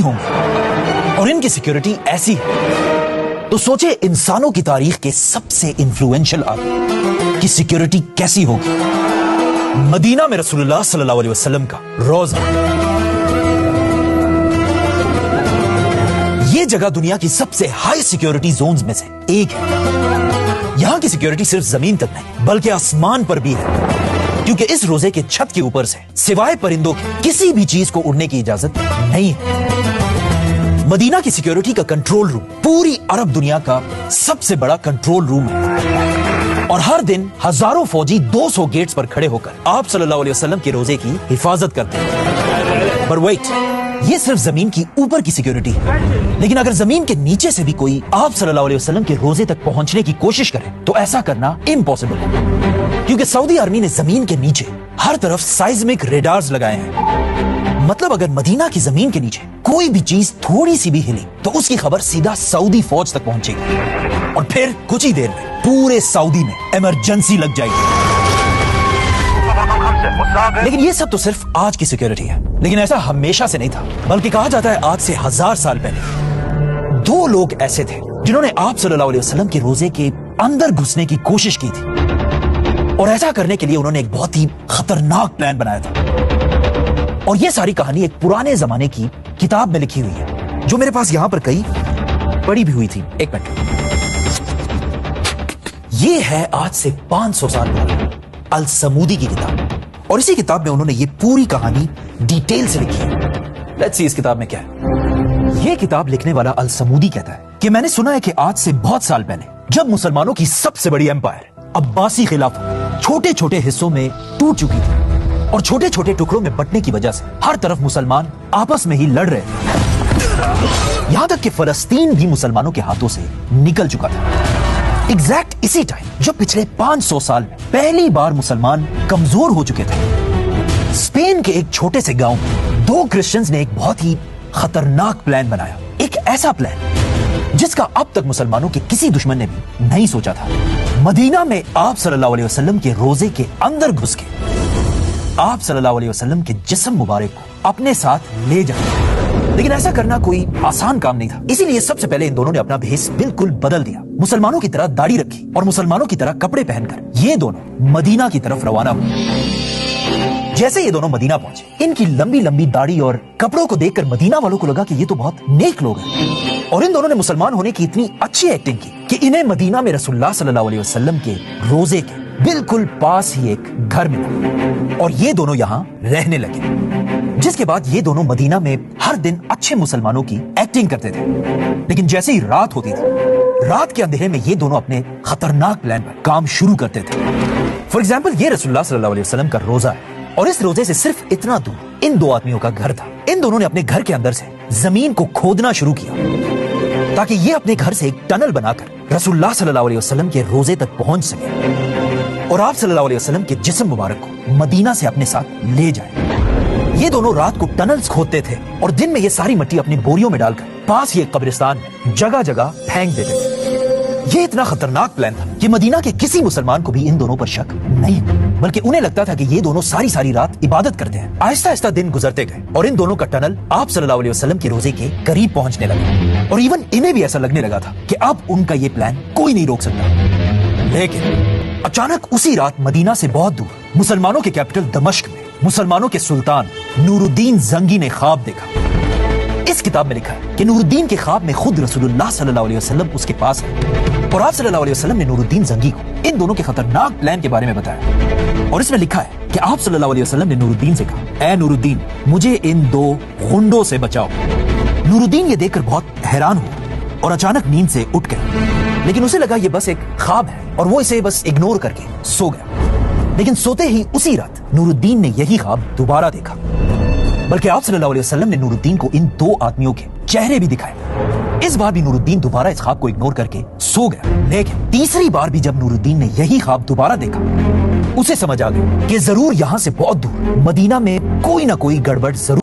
होंगे और इनकी सिक्योरिटी ऐसी है तो सोचे इंसानों की तारीख के सबसे इन्फ्लुएंशियल आदमी की सिक्योरिटी कैसी होगी। मदीना में रसूलुल्लाह सल्लल्लाहु अलैहि वसल्लम का रोजा, ये जगह दुनिया की सबसे हाई सिक्योरिटी जोन्स में से एक है। यहां की सिक्योरिटी सिर्फ जमीन तक नहीं बल्कि आसमान पर भी है, क्योंकि इस रोजे के छत के ऊपर से सिवाय परिंदों के किसी भी चीज को उड़ने की इजाजत नहीं है। मदीना की सिक्योरिटी का कंट्रोल रूम पूरी अरब दुनिया का सबसे बड़ा कंट्रोल रूम है और हर दिन हजारों फौजी 200 गेट्स पर खड़े होकर आप सल्लल्लाहु अलैहि वसल्लम के रोजे की हिफाजत करते हैं। पर वेट, ये सिर्फ जमीन की ऊपर की सिक्योरिटी है, लेकिन अगर जमीन के नीचे से भी कोई आप सल्लल्लाहु अलैहि वसल्लम के रोजे तक पहुंचने की कोशिश करे तो ऐसा करना इम्पॉसिबल है, क्योंकि सऊदी आर्मी ने जमीन के नीचे हर तरफ साइज्मिक रेडार्स लगाए हैं। मतलब अगर मदीना की जमीन के नीचे कोई भी चीज थोड़ी सी भी हिली तो उसकी खबर सीधा सऊदी फौज तक पहुंचेगी और फिर कुछ ही देर में पूरे सऊदी में इमरजेंसी लग जाएगी। लेकिन ये सब तो सिर्फ आज की सिक्योरिटी है, लेकिन ऐसा हमेशा से नहीं था, बल्कि कहा जाता है आज से 1000 साल पहले 2 लोग ऐसे थे जिन्होंने आप सल्लल्लाहु अलैहि वसल्लम के रोजे के अंदर घुसने की कोशिश की थी और ऐसा करने के लिए उन्होंने एक बहुत ही खतरनाक प्लान बनाया था। और ये सारी कहानी एक पुराने जमाने की किताब में लिखी हुई है जो मेरे पास यहां पर कई पड़ी भी हुई थी। एक मिनट, ये है आज से 500 साल पहले अल समूदी की किताब और इसी किताब में उन्होंने ये पूरी कहानी डिटेल से लिखी है। लेट्स सी इस किताब में क्या है। ये किताब लिखने वाला अल समूदी कहता है कि मैंने सुना है कि आज से बहुत साल पहले जब मुसलमानों की सबसे बड़ी एम्पायर अब्बासी खिलाफत छोटे छोटे हिस्सों में टूट चुकी थी और छोटे छोटे टुकड़ों में बंटने की वजह से हर तरफ मुसलमान आपस में ही लड़ रहे थे, यहां तक कि फलस्तीन भी मुसलमानों के हाथों से निकल चुका था। एग्जैक्ट इसी टाइम जब पिछले 500 साल में पहली बार मुसलमान कमजोर हो चुके थे, स्पेन के एक छोटे से गांव में 2 क्रिश्चियंस ने एक बहुत ही खतरनाक प्लान बनाया। एक ऐसा प्लान जिसका अब तक मुसलमानों के किसी दुश्मन ने भी नहीं सोचा था। मदीना में आप सल्लल्लाहु अलैहि वसल्लम के रोजे के अंदर घुस के आप सल्लल्लाहु अलैहि वसल्लम के जिस्म मुबारक को अपने साथ ले जाए। लेकिन ऐसा करना कोई आसान काम नहीं था, इसीलिए सबसे पहले इन दोनों ने अपना भेष बिल्कुल बदल दिया। मुसलमानों की तरह दाढ़ी रखी और मुसलमानों की तरह कपड़े पहनकर ये दोनों मदीना की तरफ रवाना हुए। जैसे ये दोनों मदीना पहुंचे, इनकी लंबी लंबी दाढ़ी और कपड़ों को देखकर मदीना वालों को लगा कि ये तो बहुत नेक लोग हैं और इन दोनों ने मुसलमान होने की इतनी अच्छी एक्टिंग की कि इन्हें मदीना में रसूलुल्लाह सल्लल्लाहु अलैहि वसल्लम के रोजे के बिल्कुल पास ही एक घर मिला और ये दोनों यहाँ रहने लगे। जिसके बाद ये दोनों मदीना में हर दिन अच्छे मुसलमानों की एक्टिंग करते थे। लेकिन जैसे ही रात होती थी, रात के अंधेरे में ये दोनों अपने खतरनाक प्लान पर काम शुरू करते थे। फॉर एग्जाम्पल, ये रसूलुल्लाह सल्लल्लाहु अलैहि वसल्लम का रोजा है और इस रोजे से सिर्फ इतना दूर इन 2 आदमियों का घर था। इन दोनों ने अपने घर के अंदर से जमीन को खोदना शुरू किया ताकि ये अपने घर से एक टनल बनाकर रसूलुल्लाह सल्लल्लाहु अलैहि वसल्लम के रोजे तक पहुंच सके और आप सल्लल्लाहु अलैहि वसल्लम के जिस्म मुबारक को मदीना से अपने साथ ले जाए। ये दोनों रात को टनल्स खोदते थे और दिन में ये सारी मिट्टी अपनी बोरियों में डालकर पास ही एक कब्रिस्तान में जगह जगह फेंक देते थे। ये इतना खतरनाक प्लान था कि मदीना के किसी मुसलमान को भी इन दोनों पर शक नहीं, बल्कि उन्हें लगता था कि ये दोनों सारी रात इबादत करते हैं। आहिस्ता आहिस्ता दिन गुजरते गए और इन दोनों का टनल आप सल्लल्लाहु अलैहि वसल्लम के रोजे के करीब पहुंचने लगा और इवन इन्हें भी ऐसा लगने लगा था कि अब उनका ये प्लान कोई नहीं रोक सकता। लेकिन अचानक उसी रात मदीना से बहुत दूर मुसलमानों के कैपिटल दमिश्क में मुसलमानों के सुल्तान नूरुद्दीन जंगी ने ख्वाब देखा। इस किताब में लिखा है कि नूरुद्दीन के ख्वाब में खुद रसूलुल्लाह सल्लल्लाहु अलैहि वसल्लम उसके पास है और आप सल्लल्लाहु अलैहि वसल्लम ने नूरुद्दीन जंगी को इन दोनों के खतरनाक प्लान के बारे में बताया और इसमें लिखा है कि आप सल्लल्लाहु अलैहि वसल्लम ने नूरुद्दीन से कहा, ऐ नूरुद्दीन, मुझे इन 2 गुंडों से बचाओ। नूरुद्दीन ये देखकर बहुत हैरान हुआ और अचानक नींद से उठ गया, लेकिन उसे लगा ये बस एक ख्वाब है और वो इसे बस इग्नोर करके सो गया। लेकिन सोते ही उसी रात नूरुद्दीन ने यही ख्वाब दोबारा देखा, बल्कि आप सल्लल्लाहु अलैहि वसल्लम ने नूरुद्दीन को इन 2 आदमियों के चेहरे भी दिखाए। इस बार भी नूरुद्दीन दोबारा इस ख्वाब को इग्नोर करके सो गया। लेकिन तीसरी बार भी जब नूरुद्दीन ने यही ख्वाब दोबारा देखा, उसे समझ आ गया कि जरूर यहां से बहुत दूर मदीना में कोई ना कोई गड़बड़ जरूर